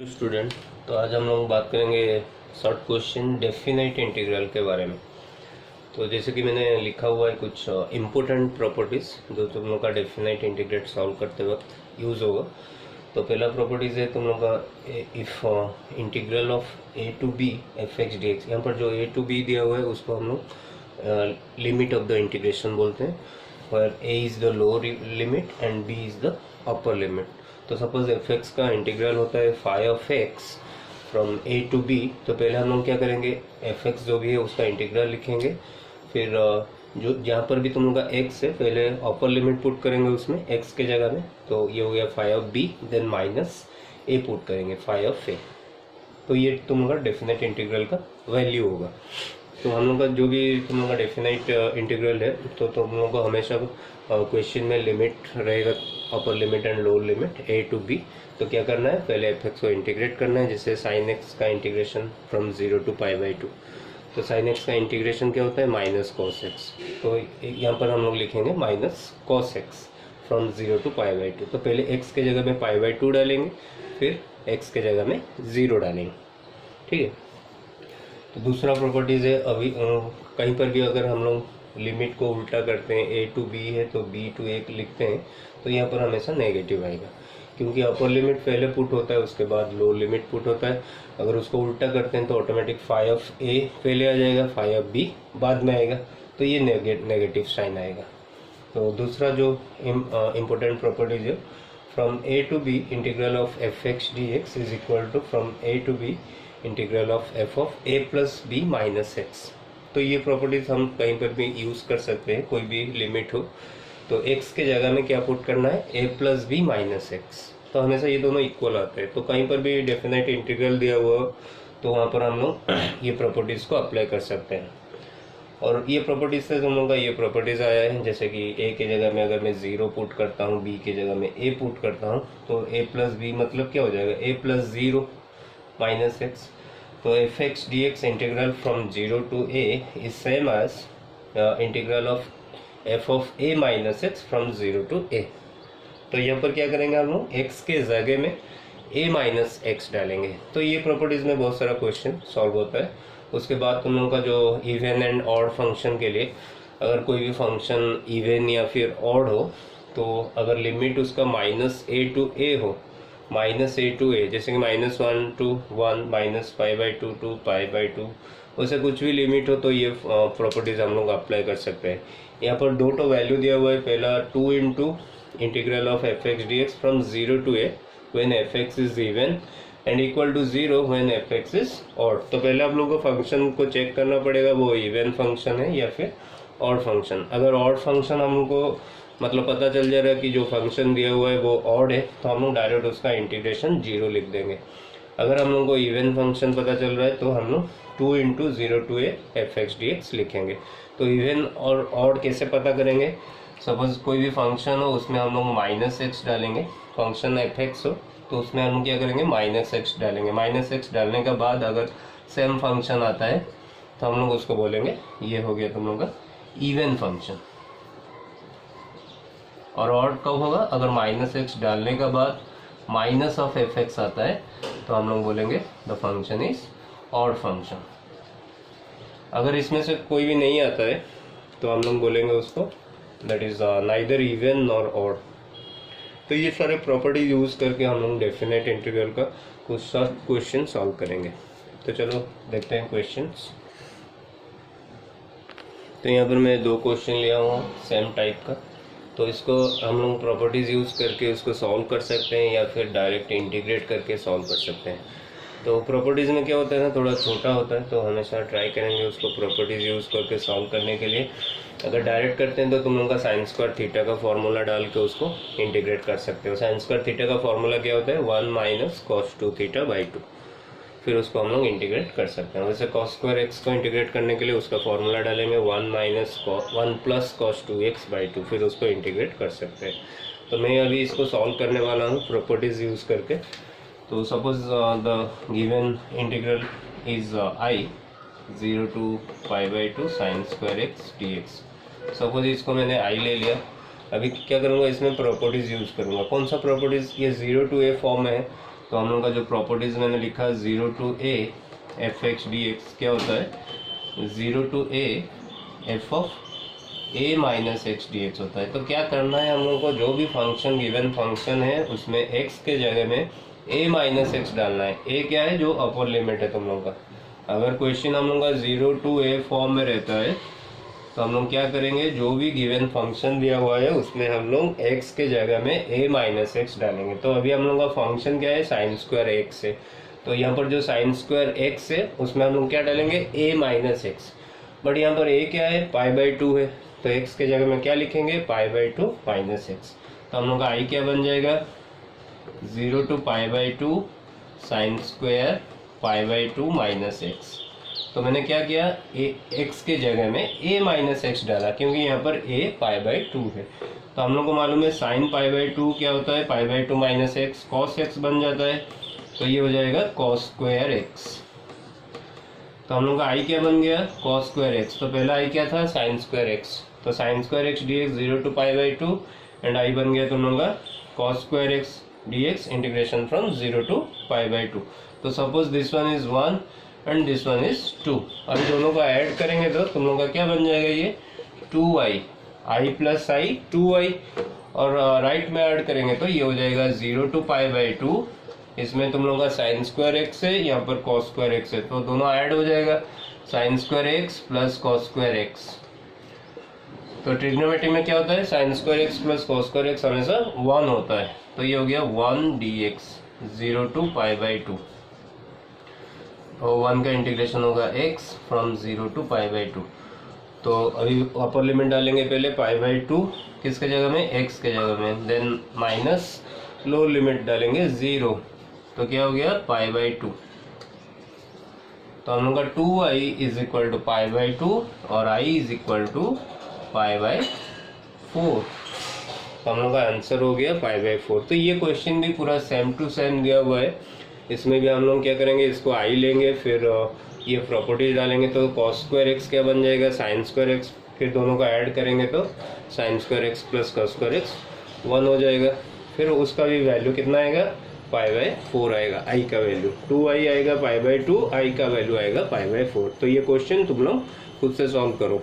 Student, तो आज हम लोग बात करेंगे शॉर्ट क्वेश्चन डेफिनाइट इंटीग्रल के बारे में। तो जैसे कि मैंने लिखा हुआ है कुछ इम्पोर्टेंट प्रॉपर्टीज़ जो तुम लोग का डेफिनाइट इंटीग्रेट सॉल्व करते वक्त यूज़ होगा। तो पहला प्रॉपर्टीज़ है तुम लोग का if integral of a to b f x d x. यहाँ पर जो ए टू बी दिया हुआ है उसको हम लोग लिमिट ऑफ द इंटीग्रेशन बोलते हैं, where a is the lower limit and b is the upper limit। तो सपोज एफ एक्स का इंटीग्रल होता है phi of x from a to b. तो पहले हम लोग क्या करेंगे, एफ एक्स जो भी है उसका इंटीग्रल लिखेंगे, फिर जो जहाँ पर भी तुम लोग का एक्स है पहले अपर लिमिट पुट करेंगे उसमें एक्स के जगह में। तो ये हो गया phi of b, then minus a put करेंगे फाई ऑफ ए। तो ये तुम लोग का डेफिनेट इंटीग्रल का वैल्यू होगा। तो हम लोग का जो भी तुम लोग का डेफिनाइट इंटीग्रल है तो तुम लोग को हमेशा क्वेश्चन में लिमिट रहेगा, upper limit and lower limit a to b. तो क्या करना है, पहले एफ एक्स को इंटीग्रेट करना है, जैसे साइन एक्स का integration from 0 to pi by 2। तो साइन एक्स का इंटीग्रेशन क्या होता है, माइनस कॉस एक्स। तो यहाँ पर हम लोग लिखेंगे minus cos x from 0 to pi by 2। तो पहले एक्स के जगह में पाई बाई 2 डालेंगे, फिर एक्स के जगह में 0 डालेंगे, ठीक है। तो दूसरा प्रॉपर्टीज़ है, अभी कहीं पर भी अगर हम लोग लिमिट को उल्टा करते हैं, ए टू बी है तो बी टू ए लिखते हैं, तो यहाँ पर हमेशा नेगेटिव आएगा, क्योंकि अपर लिमिट पहले पुट होता है उसके बाद लोअर लिमिट पुट होता है। अगर उसको उल्टा करते हैं तो ऑटोमेटिक फाई ऑफ ए पहले आ जाएगा, फाई ऑफ बी बाद में आएगा, तो ये नेगेटिव साइन आएगा। तो दूसरा जो इम्पोर्टेंट प्रॉपर्टीज है, from a to b integral of f x d x is equal to from a to b integral of f of a plus b minus x. तो ये प्रॉपर्टीज हम कहीं पर भी यूज़ कर सकते हैं, कोई भी लिमिट हो तो एक्स के जगह में क्या पुट करना है, ए प्लस बी माइनस एक्स। तो हमेशा ये दोनों इक्वल आते हैं। तो कहीं पर भी डेफिनेट इंटीग्रल दिया हुआ हो तो वहाँ पर हम लोग ये प्रॉपर्टीज़ को अप्लाई कर सकते हैं। और ये प्रॉपर्टीज से हम लोग का ये प्रॉपर्टीज आया है, जैसे कि ए के जगह में अगर मैं 0 पुट करता हूँ, बी के जगह में ए पुट करता हूँ, तो ए प्लस बी मतलब क्या हो जाएगा, ए प्लस 0 माइनस एक्स। तो f x d x integral from 0 to a is same as integral of f of a minus x from 0 to a. तो यहाँ पर क्या करेंगे हम लोग, एक्स के जगह में ए माइनस एक्स डालेंगे। तो ये प्रॉपर्टीज में बहुत सारा क्वेश्चन सॉल्व होता है। उसके बाद तुम लोगों का जो इवन एंड ऑड फंक्शन के लिए, अगर कोई भी फंक्शन इवन या फिर ऑड हो, तो अगर लिमिट उसका माइनस ए टू ए हो, माइनस ए टू ए, जैसे कि -1 to 1, minus pi by 2 to pi by 2, वैसे कुछ भी लिमिट हो तो ये प्रॉपर्टीज हम लोग अप्लाई कर सकते हैं। यहाँ पर दो तो वैल्यू दिया हुआ है, पहला 2 into integral of f x d x from 0 to a when f x is even and equal to 0 when f x is odd. तो पहले आप लोगों को फंक्शन को चेक करना पड़ेगा वो इवन फंक्शन है या फिर ऑड फंक्शन। अगर ऑड फंक्शन हम लोग को मतलब पता चल जा रहा है कि जो फंक्शन दिया हुआ है वो ऑड है, तो हम लोग डायरेक्ट उसका इंटीग्रेशन 0 लिख देंगे। अगर हम लोग को इवन फंक्शन पता चल रहा है तो हम लोग 2 into 0 to a f x d x लिखेंगे। तो इवन और ऑड कैसे पता करेंगे, सपोज कोई भी फंक्शन हो उसमें हम लोग माइनस एक्स डालेंगे, फंक्शन एफ एक्स हो तो उसमें हम लोग क्या करेंगे, माइनस एक्स डालेंगे। माइनस एक्स डालने के बाद अगर सेम फंक्शन आता है तो हम लोग उसको बोलेंगे ये हो गया तुम लोग का इवन फंक्शन। और ऑड कब होगा, अगर माइनस एक्स डालने के बाद माइनस ऑफ एफ एक्स आता है तो हम लोग बोलेंगे the function is odd function. अगर इसमें से कोई भी नहीं आता है तो हम लोग बोलेंगे उसको that is neither even nor odd. तो ये सारे प्रॉपर्टी यूज करके हम लोग डेफिनेट इंटीग्रल का कुछ सा क्वेश्चन सॉल्व करेंगे। तो चलो देखते हैं क्वेश्चंस। तो यहाँ पर मैं 2 क्वेश्चन लिया हूँ सेम टाइप का, तो इसको हम लोग प्रॉपर्टीज़ यूज़ करके उसको सॉल्व कर सकते हैं या फिर डायरेक्ट इंटीग्रेट करके सॉल्व कर सकते हैं। तो प्रॉपर्टीज़ में क्या होता है ना, थोड़ा छोटा होता है, तो हमेशा ट्राई करेंगे उसको प्रॉपर्टीज़ यूज़ करके सॉल्व करने के लिए। अगर डायरेक्ट करते हैं तो तुम लोग का साइन स्क्वायर थीटा का फॉर्मूला डाल के उसको इंटीग्रेट कर सकते हो। साइन स्क्वायर थीटा का फॉर्मूला क्या होता है, 1 माइनस कॉस 2 थीटा बाई 2। फिर उसको हम लोग इंटीग्रेट कर सकते हैं। वैसे कॉस स्क्वायर एक्स को इंटीग्रेट करने के लिए उसका फॉर्मूला डालेंगे 1 प्लस कॉस 2x बाई 2, फिर उसको इंटीग्रेट कर सकते हैं। तो मैं अभी इसको सॉल्व करने वाला हूँ प्रॉपर्टीज़ यूज़ करके। तो suppose the given integral is I 0 to pi by 2 sine square x d x. Suppose इसको मैंने आई ले लिया। अभी क्या करूँगा, इसमें प्रॉपर्टीज़ यूज़ करूँगा। कौन सा प्रॉपर्टीज़, ये 0 टू ए फॉर्म है तो हम लोग का जो प्रॉपर्टीज मैंने लिखा 0 to a F x d x क्या होता है, 0 to a F of a minus x d x होता है। तो क्या करना है हम लोग को, जो भी फंक्शन गिवन फंक्शन है उसमें x के जगह में a माइनस एक्स डालना है। a क्या है, जो अपर लिमिट है तुम लोग का। अगर क्वेश्चन हम लोग का 0 to a फॉर्म में रहता है तो हम लोग क्या करेंगे, जो भी गिवन फंक्शन दिया हुआ है उसमें हम लोग x के जगह में a माइनस एक्स डालेंगे। तो अभी हम लोग का फंक्शन क्या है, साइन स्क्वायर एक्स है। तो यहाँ पर जो साइन स्क्वायर एक्स है उसमें हम लोग क्या डालेंगे, a माइनस एक्स। बट यहाँ पर a क्या है, π/2 है, तो x के जगह में क्या लिखेंगे, π/2 माइनस एक्स। तो हम लोग का i क्या बन जाएगा, 0 to π/2 sine square π/2 minus x. तो मैंने क्या किया, x के जगह में a माइनस एक्स डाला, क्योंकि यहाँ पर a π/2 है। तो हम लोग को मालूम है साइन π/2 क्या होता है, π/2 माइनस एक्स, कॉस एक्स बन जाता है। तो ये हो जाएगा कॉस स्क्वायर एक्स। तो हम लोग का i क्या बन गया, कॉस स्क्वायर एक्स। तो पहला i क्या था, साइन स्क्वायर एक्स। तो sine square x d x 0 to π/2 and i बन गया तुम लोग का cos square x d x integration from 0 to π/2। तो suppose this one is 1 and this one is 2। अभी दोनों को ऐड करेंगे तो तुम लोग का क्या बन जाएगा, ये 2i, i plus i 2i, और राइट में ऐड करेंगे तो ये हो जाएगा 0 to π/2। इसमें तुम लोग का साइन स्क्वायर एक्स है, यहाँ पर कॉस स्क्वायर एक्स है, तो दोनों ऐड हो जाएगा, sign square x plus cos square x. तो ट्रिग्नोमेट्री में क्या होता है, sign square x plus cos square x हमेशा 1 होता है। तो ये हो गया 1 dx 0 to π/2, और 1 का इंटीग्रेशन होगा x फ्रॉम 0 to π/2। तो अभी अपर लिमिट डालेंगे पहले π/2 किसके जगह में, x के जगह में, देन माइनस लोअर लिमिट डालेंगे 0, तो क्या हो गया π/2। तो हम लोग का 2i इज इक्वल टू π/2 और i इज इक्वल टू π/4। तो हम लोग का आंसर हो गया π/4। तो ये क्वेश्चन भी पूरा सेम टू सेम दिया हुआ है। इसमें भी हम लोग क्या करेंगे, इसको i लेंगे, फिर ये प्रॉपर्टीज डालेंगे, तो कॉस स्क्वायर एक्स क्या बन जाएगा, साइन स्क्वायर एक्स, फिर दोनों का ऐड करेंगे तो sine square x plus cos square x 1 हो जाएगा। फिर उसका भी वैल्यू कितना आएगा, π/4 आएगा, i का वैल्यू 2i आएगा π/2, i का वैल्यू आएगा π/4। तो ये क्वेश्चन तुम लोग खुद से सॉल्व करो।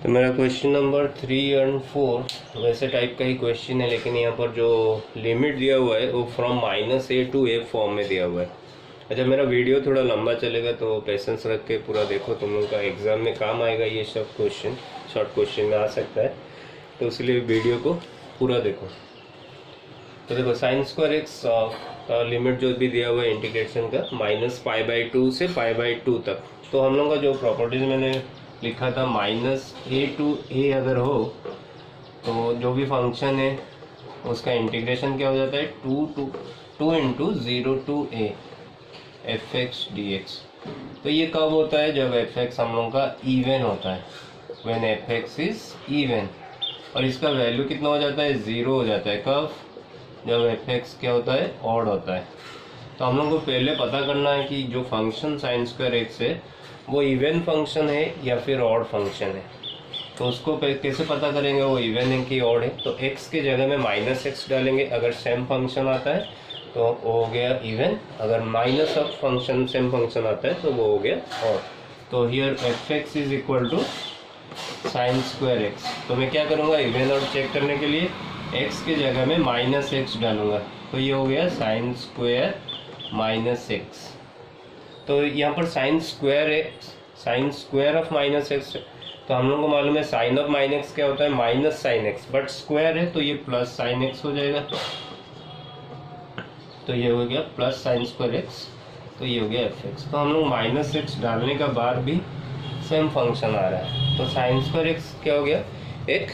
तो मेरा क्वेश्चन नंबर 3 और 4 वैसे टाइप का ही क्वेश्चन है, लेकिन यहाँ पर जो लिमिट दिया हुआ है वो from -a to a form में दिया हुआ है। अच्छा, मेरा वीडियो थोड़ा लंबा चलेगा तो पेशेंस रख के पूरा देखो, तुम लोग का एग्ज़ाम में काम आएगा। ये सब क्वेश्चन शॉर्ट क्वेश्चन में आ सकता है, तो इसलिए वीडियो को पूरा देखो। तो देखो, साइन स्क्वायर एक्स का लिमिट जो भी दिया हुआ है इंटीग्रेशन का, -π/2 से π/2 तक। तो हम लोग का जो प्रॉपर्टीज मैंने लिखा था, -a to a अगर हो तो जो भी फंक्शन है उसका इंटीग्रेशन क्या हो जाता है, 2 into 0 to a F x d x. तो ये कब होता है, जब एफ एक्स हम लोग का इवन होता है, when f x is even. और इसका वैल्यू कितना हो जाता है, 0 हो जाता है। कब, जब एफ एक्स क्या होता है, ऑड होता है। तो हम लोग को पहले पता करना है कि जो फंक्शन साइन स्क्वायर एक्स है वो इवन फंक्शन है या फिर ऑड फंक्शन है। तो उसको कैसे पता करेंगे वो इवन है कि ऑड है। तो x के जगह में -x डालेंगे, अगर सेम फंक्शन आता है तो वो हो गया इवन, अगर minus of function same function आता है तो वो हो गया ऑड। तो here f x is equal to sine square x. तो मैं क्या करूँगा, इवन और चेक करने के लिए x के जगह में -x डालूंगा, तो ये हो गया साइन स्क्वायर -x। तो यहाँ पर sign square x, sine square of -x, तो हम लोग को मालूम है साइन ऑफ -x क्या होता है, minus sine x, but square है तो ये प्लस साइन एक्स हो जाएगा। तो ये हो गया प्लस साइन स्क्वायर एक्स, तो ये हो गया एफ एक्स। तो हम लोग -x डालने का बाद भी सेम फंक्शन आ रहा है, तो साइन स्क्वायर एक्स क्या हो गया, एक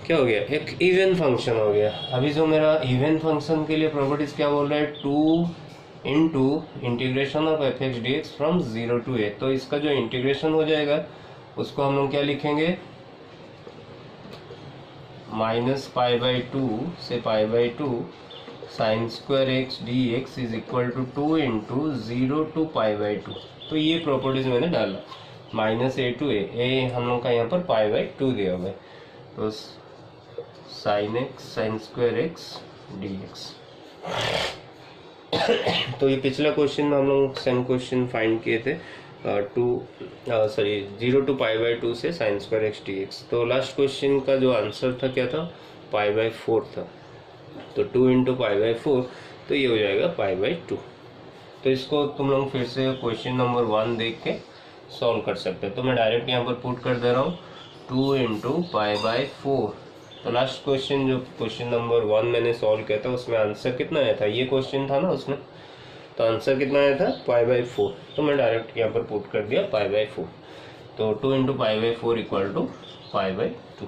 क्या हो गया, एक इवन फंक्शन हो गया। अभी जो मेरा इवन फंक्शन के लिए प्रॉपर्टीज क्या बोल रहा है, 2 into integration of f x d x from 0 to a। तो इसका जो इंटीग्रेशन हो जाएगा उसको हम लोग क्या लिखेंगे, -π/2 से π/2 sine square x d x is equal to 2 into 0 to π/2। तो ये प्रॉपर्टीज मैंने डाला, -a to a हम लोग का यहाँ पर π/2 दिया हुआ है। तो sine x sign square x d x. तो ये पिछला क्वेश्चन में हम लोग सेम क्वेश्चन फाइंड किए थे 0 to π/2 से sin square x dx। तो लास्ट क्वेश्चन का जो आंसर था क्या था, π/4 था। तो 2 × π/4 तो ये हो जाएगा π/2। तो इसको तुम लोग फिर से क्वेश्चन नंबर 1 देख के सॉल्व कर सकते हैं। तो मैं डायरेक्ट यहाँ पर पुट कर दे रहा हूँ 2 × π/4। तो लास्ट क्वेश्चन जो क्वेश्चन नंबर 1 मैंने सॉल्व किया था उसमें आंसर कितना आया था, ये क्वेश्चन था ना उसमें, तो आंसर कितना आया था π/4। तो मैं डायरेक्ट यहाँ पर पुट कर दिया π/4। तो 2 × π/4 = π/2।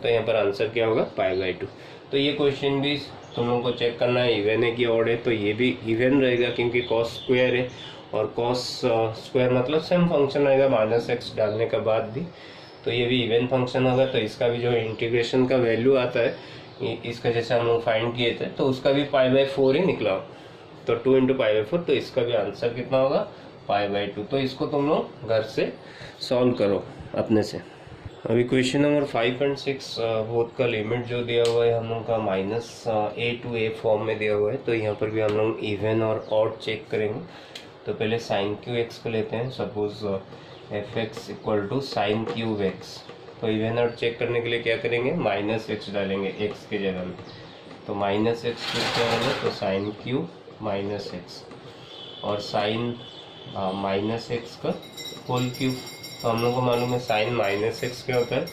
तो यहाँ पर आंसर क्या होगा π/2। तो ये क्वेश्चन भी तुम लोगों को चेक करना है इवन है कि ऑड है। तो ये भी इवन रहेगा क्योंकि कॉस स्क्वायर है, और कॉस स्क्वायर मतलब सेम फंक्शन आएगा -x डालने के बाद भी। तो ये भी इवन फंक्शन होगा। तो इसका भी जो इंटीग्रेशन का वैल्यू आता है इसका जैसे हम लोग फाइंड किए थे, तो उसका भी π/4 ही निकला। तो 2 × π/4, तो इसका भी आंसर कितना होगा π/2। तो इसको तुम लोग घर से सॉल्व करो अपने से। अभी क्वेश्चन नंबर 5 और 6 बोथ का लिमिट जो दिया हुआ है हम लोग का -a to a फॉर्म में दिया हुआ है। तो यहाँ पर भी हम लोग इवन और ऑड चेक करेंगे। तो पहले sin qx को लेते हैं। Suppose fx = sin cube x। तो इवन और चेक करने के लिए क्या करेंगे, -x डालेंगे x के जगह में। तो -x को क्या होगा, तो sin क्यूब -x और sin -x का होल क्यूब। तो हम लोग को मालूम है sin -x क्या होता है,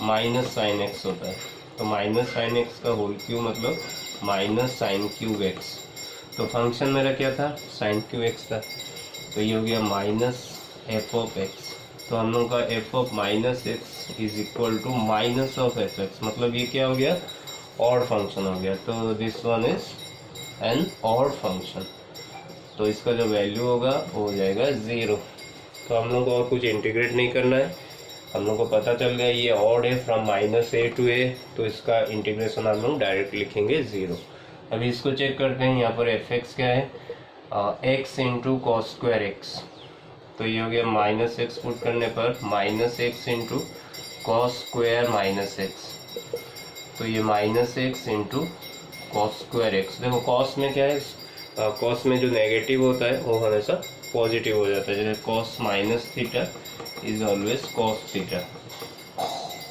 -sin x होता है। तो -sin x का होल क्यूब मतलब -sin क्यूब x। तो फंक्शन मेरा क्या था, sin क्यूब x था। तो ये हो गया -f(x). तो हम लोग का f(-x) = -(f(x)। मतलब ये क्या हो गया, ऑड फंक्शन हो गया। तो this one is an odd function. तो इसका जो वैल्यू होगा वो हो जाएगा 0। तो हम लोग को और कुछ इंटीग्रेट नहीं करना है। हम लोग को पता चल गया ये ऑड है फ्रॉम -a to a। तो इसका इंटीग्रेशन हम लोग डायरेक्ट लिखेंगे 0। अभी इसको चेक करते हैं। यहाँ पर fx क्या है, x × cos² x। तो ये हो गया -x पुट करने पर -x × cos² -x। तो ये -x × cos² x। देखो cos में क्या है, cos में जो नेगेटिव होता है वो हमेशा पॉजिटिव हो जाता है। जैसे cos -θ इज ऑलवेज cos θ।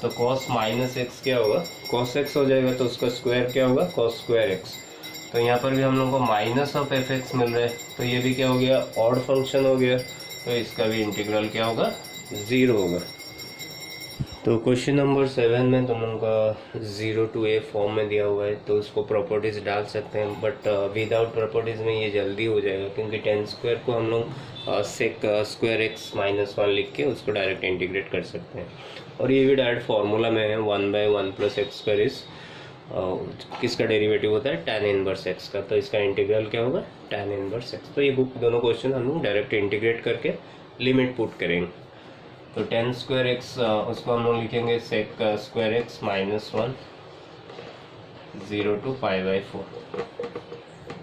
तो cos -x क्या होगा, cos x हो जाएगा। तो उसका स्क्वायर क्या होगा, cos² x। तो यहाँ पर भी हम लोग को -f(x) मिल रहा है। तो ये भी क्या हो गया, ऑड फंक्शन हो गया। तो इसका भी इंटीग्रल क्या होगा, 0 होगा। तो क्वेश्चन नंबर 7 में तुम लोगों का 0 to a फॉर्म में दिया हुआ है। तो उसको प्रॉपर्टीज डाल सकते हैं, बट विदाउट प्रॉपर्टीज में ये जल्दी हो जाएगा क्योंकि tan² को हम लोग sec² x -1 लिख के उसको डायरेक्ट इंटीग्रेट कर सकते हैं। और ये भी डायरेक्ट फार्मूला में है, 1/1 + x² इज किसका डेरिवेटिव होता है, tan इनवर्स x का। तो इसका इंटीग्रल क्या होगा, tan इनवर्स x। तो ये दोनों क्वेश्चन हम लोग डायरेक्ट इंटीग्रेट करके लिमिट पुट करेंगे। तो tan² x उसको हम लोग लिखेंगे sec² x -1 0 to π/4।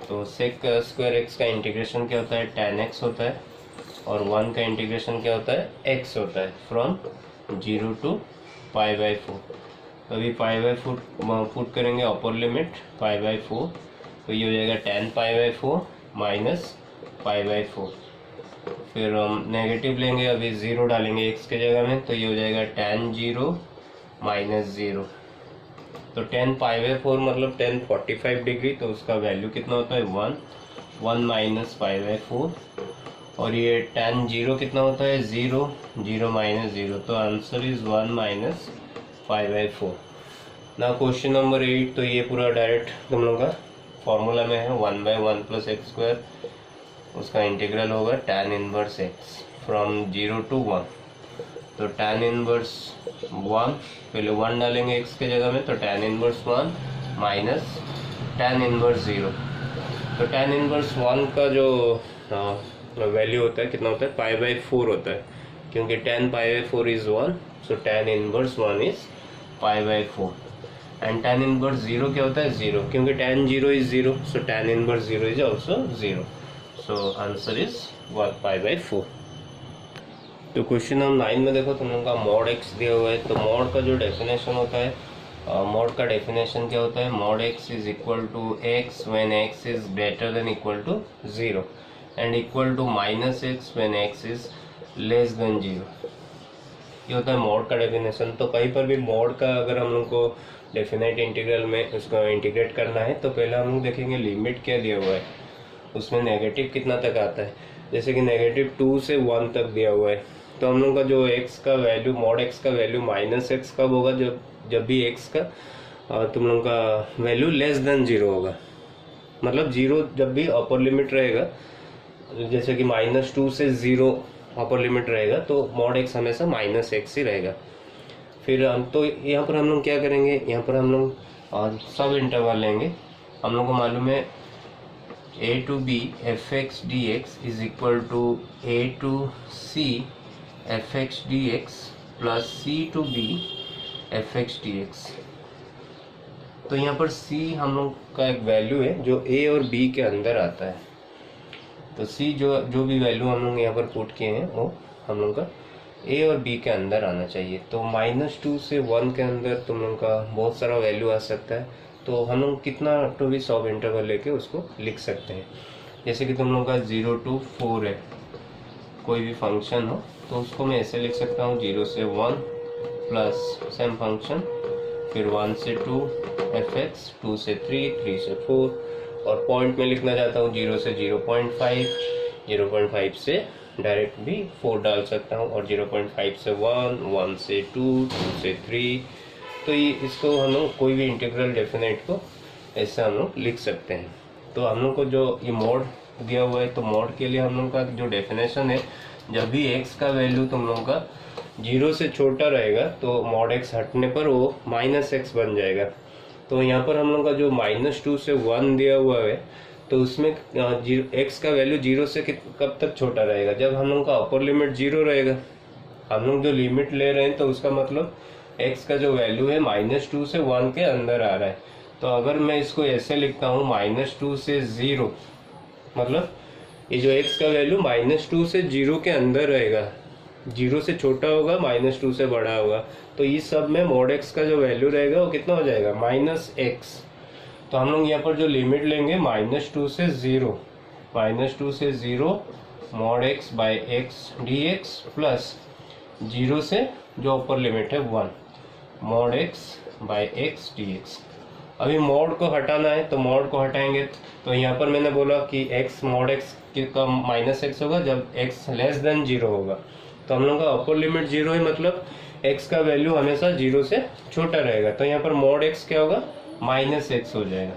तो sec² x का इंटीग्रेशन क्या होता है, tan x होता है, और 1 का इंटीग्रेशन क्या होता है, x होता है, फ्रॉम 0 to π/4। तो अभी π/4 पुट करेंगे अपर लिमिट π/4। तो ये हो जाएगा tan π/4 -π/4। फिर हम नेगेटिव लेंगे, अभी 0 डालेंगे x के जगह में। तो ये हो जाएगा tan 0 -0। तो tan π/4 मतलब tan 45 डिग्री। तो उसका वैल्यू कितना होता है, 1 -π/4। और ये tan 0 कितना होता है, 0 -0। तो आंसर इज 1 π/4। ना क्वेश्चन नंबर 8। तो ये पूरा डायरेक्ट तुम लोग का फॉर्मूला में है, 1/1 + x²। उसका इंटीग्रल होगा tan inverse x from 0 to 1। तो tan इनवर्स 1, पहले 1 डालेंगे x के जगह में। तो tan inverse 1 minus tan inverse 0। तो tan इनवर्स 1 का जो वैल्यू होता है कितना होता है, π/4 होता है, क्योंकि tan π/4 is 1। So tan inverse 1 is π/4। And tan inverse 0 क्या होता है, 0, क्योंकि tan 0 is 0। So tan inverse 0 is also 0। So answer is π/4। तो क्वेश्चन नंबर 9 में देखो तुम लोगों का mod x दिया हुआ है। तो mod का जो डेफिनेशन होता है मॉड का डेफिनेशन क्या होता है, mod x is equal to x when x is greater than equal to 0 and equal to minus x when x is less than 0। ये होता है मॉड का डेफिनेशन। तो कहीं पर भी मॉड का अगर हम लोग को डेफिनेट इंटीग्रल में उसको इंटीग्रेट करना है तो पहले हम लोग देखेंगे लिमिट क्या दिया हुआ है, उसमें नेगेटिव कितना तक आता है। जैसे कि -2 से 1 तक दिया हुआ है, तो हम लोग का जो x का वैल्यू, मॉड x का वैल्यू -x कब होगा, जब भी x का तुम लोग का वैल्यू लेस देन 0 होगा। मतलब 0 जब भी अपर लिमिट रहेगा, जैसे कि -2 से 0 अपर लिमिट रहेगा तो मॉड x हमेशा -x ही रहेगा। फिर हम तो यहाँ पर हम लोग क्या करेंगे, यहाँ पर हम लोग सब इंटरवल लेंगे। हम लोग को मालूम है a to b fx dx is equal to a to c fx dx plus c to b fx dx। तो यहाँ पर c हम लोग का एक वैल्यू है जो a और b के अंदर आता है। तो c जो भी वैल्यू हम लोग यहाँ पर पुट किए हैं वो हम लोग का a और b के अंदर आना चाहिए। तो -2 से 1 के अंदर तुम लोग का बहुत सारा वैल्यू आ सकता है। तो हम लोग कितना टू भी सब इंटरवल लेके उसको लिख सकते हैं। जैसे कि तुम लोग का 0 to 4 है, कोई भी फंक्शन हो तो उसको मैं ऐसे लिख सकता हूँ 0 से 1 प्लस सेम फंक्शन, फिर 1 से 2 fx, 2 से 3, 3 से 4, और पॉइंट में लिखना चाहता हूँ 0 से 0.5, 0.5 से डायरेक्ट भी 4 डाल सकता हूँ, और 0.5 से 1, 1 से 2, 2 से 3। तो ये इसको हम लोग कोई भी इंटीग्रल डेफिनेट को ऐसे हम लोग लिख सकते हैं। तो हम लोग को जो ये मॉड दिया हुआ है, तो मॉड के लिए हम लोग का जो डेफिनेशन है, जब भी x का वैल्यू तुम लोग का 0 से छोटा रहेगा तो मॉड x हटने पर वो -x बन जाएगा। तो यहाँ पर हम लोग का जो -2 से 1 दिया हुआ है, तो उसमें x का वैल्यू 0 से कब तक छोटा रहेगा, जब हम लोग का अपर लिमिट 0 रहेगा। हम लोग जो लिमिट ले रहे हैं तो उसका मतलब x का जो वैल्यू है -2 से 1 के अंदर आ रहा है। तो अगर मैं इसको ऐसे लिखता हूँ -2 से 0, मतलब ये जो x का वैल्यू -2 से 0 के अंदर रहेगा, 0 से छोटा होगा, -2 से बड़ा होगा। तो इस सब में मॉड x का जो वैल्यू रहेगा वो कितना हो जाएगा, -x। तो हम लोग यहाँ पर जो लिमिट लेंगे -2 से 0, -2 से 0 mod x by x dx plus 0 से जो अपर लिमिट है 1 mod x by x dx। अभी मॉड को हटाना है तो मॉड को हटाएंगे। तो यहाँ पर मैंने बोला कि x मॉड x का -x होगा जब x लेस देन 0 होगा। तो हम लोग का अपर लिमिट 0 है, मतलब x का वैल्यू हमेशा 0 से छोटा रहेगा। तो यहाँ पर मॉड x क्या होगा, -x हो जाएगा।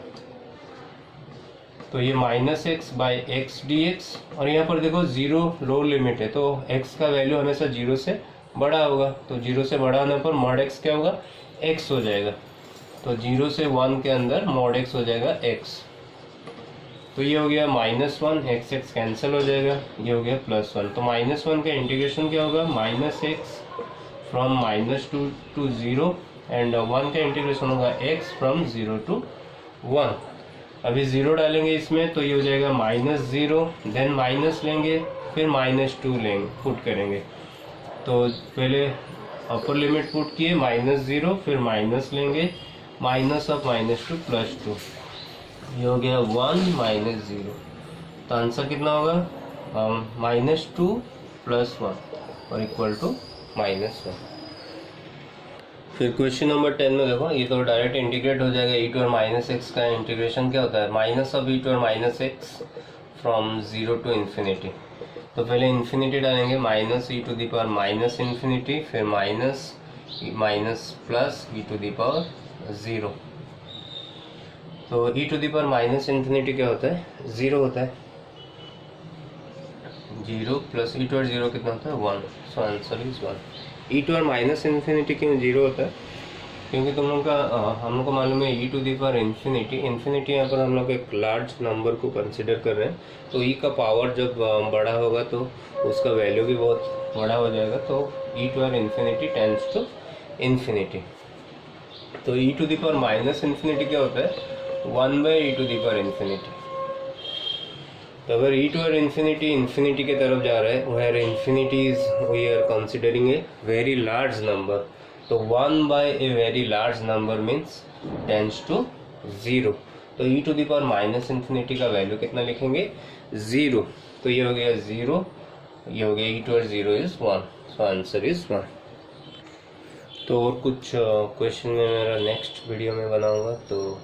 तो ये -x बाई x dx, और यहाँ पर देखो 0 लोअर लिमिट है तो x का वैल्यू हमेशा 0 से बड़ा होगा। तो 0 से बड़ा होने पर मॉड x क्या होगा, x हो जाएगा। तो 0 से 1 के अंदर मॉड x हो जाएगा x। तो ये हो गया -1, x कैंसिल हो जाएगा, ये हो गया +1। तो -1 का इंटीग्रेशन क्या होगा, -x फ्रॉम -2 to 0, एंड 1 का इंटीग्रेशन होगा x फ्रॉम 0 to 1। अभी 0 डालेंगे इसमें तो ये हो जाएगा -0, देन माइनस लेंगे, फिर -2 लेंगे, पुट करेंगे। तो पहले अपर लिमिट पुट किए -0, फिर माइनस लेंगे, माइनस ऑफ -2 +2, ये हो गया 1 -0। तो आंसर कितना होगा, -2 + 1 और इक्वल टू -1। फिर क्वेश्चन नंबर 10 में देखो, ये तो डायरेक्ट इंटीग्रेट हो जाएगा। e टू -x का इंटीग्रेशन क्या होता है, minus of e to -x from 0 to ∞। तो पहले इन्फिनिटी डालेंगे, -e⁻∞, फिर माइनस प्लस e⁻0। तो e⁻∞ क्या होता है, 0 होता है। 0 प्लस e⁻0 कितना होता है, 1। So answer is 1। e⁻∞ क्यों 0 होता है, क्योंकि तुम लोग का हम लोग को मालूम है इन्फिनिटी यहाँ पर हम लोग एक लार्ज नंबर को कंसिडर कर रहे हैं। तो e का पावर जब बड़ा होगा तो उसका वैल्यू भी बहुत बड़ा हो जाएगा। तो e⁻∞ टेंड्स टू इन्फिनिटी। तो e⁻∞ क्या होता है, 1/e⁻∞। तो अगर e⁻∞ की तरफ जा रहा है, where infinity is we are considering a very large number, तो 1 by a very large number means tends to 0। तो e to the power minus infinity का वैल्यू कितना लिखेंगे 0। तो ये हो गया 0, ये हो गया e to 0 is 1, so answer is 1। तो और कुछ क्वेश्चन में मेरा नेक्स्ट वीडियो में बनाऊंगा, तो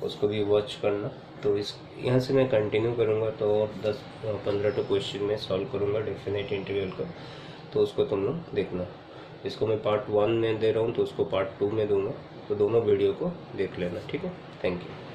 उसको भी वॉच करना। तो इस यहाँ से मैं कंटिन्यू करूँगा, तो और 10-15 तो क्वेश्चन में सॉल्व करूँगा डेफिनेट इंटीग्रल का, तो उसको तुम लोग देखना। इसको मैं पार्ट 1 में दे रहा हूँ, तो उसको पार्ट 2 में दूंगा, तो दोनों वीडियो को देख लेना, ठीक है। Thank you.